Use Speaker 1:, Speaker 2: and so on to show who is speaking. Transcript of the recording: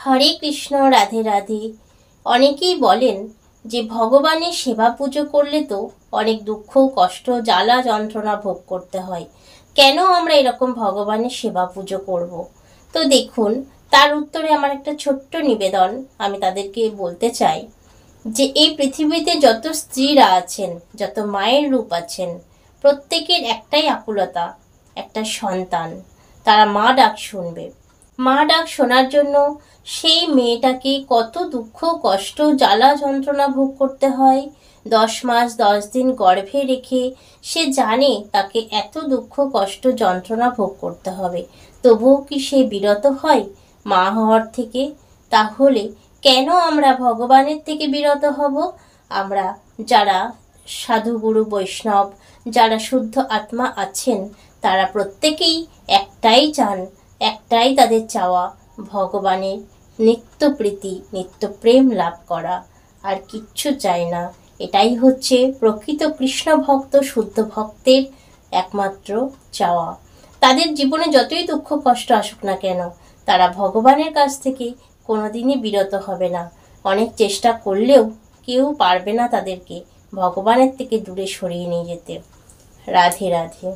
Speaker 1: হরে কৃষ্ণ, রাধে রাধে। অনেকেই বলেন যে ভগবানের সেবা পুজো করলে তো অনেক দুঃখ, কষ্ট, জ্বালা যন্ত্রণা ভোগ করতে হয়। কেন আমরা এরকম ভগবানের সেবা পুজো করব? তো দেখুন, তার উত্তরে আমার একটা ছোট্ট নিবেদন আমি তাদেরকে বলতে চাই যে এই পৃথিবীতে যত স্ত্রীরা আছেন, যত মায়ের রূপ আছেন, প্রত্যেকের একটাই আকুলতা, একটা সন্তান। তারা মা ডাক শুনবে। মা ডাক শোনার জন্য সেই মেয়েটাকে কত দুঃখ, কষ্ট, জ্বালা যন্ত্রণা ভোগ করতে হয়। 10 মাস 10 দিন গর্ভে রেখে সে জানে তাকে এত দুঃখ, কষ্ট, যন্ত্রণা ভোগ করতে হবে, তবুও কি সে বিরত হয় মা হওয়ার থেকে? তাহলে কেন আমরা ভগবানের থেকে বিরত হব? আমরা যারা সাধু, গুরু, বৈষ্ণব, যারা শুদ্ধ আত্মা আছেন, তারা প্রত্যেকেই একটাই চান, একটাই তাদের চাওয়া, ভগবানের নিত্য প্রীতি, নিত্য প্রেম লাভ করা। আর কিচ্ছু চায় না। এটাই হচ্ছে প্রকৃত কৃষ্ণ ভক্ত, শুদ্ধ ভক্তের একমাত্র চাওয়া। তাদের জীবনে যতই দুঃখ কষ্ট আসুক না কেন, তারা ভগবানের কাছ থেকে কোনোদিনই বিরত হবে না। অনেক চেষ্টা করলেও কেউ পারবে না তাদেরকে ভগবানের থেকে দূরে সরিয়ে নিয়ে যেতে। রাধে রাধে।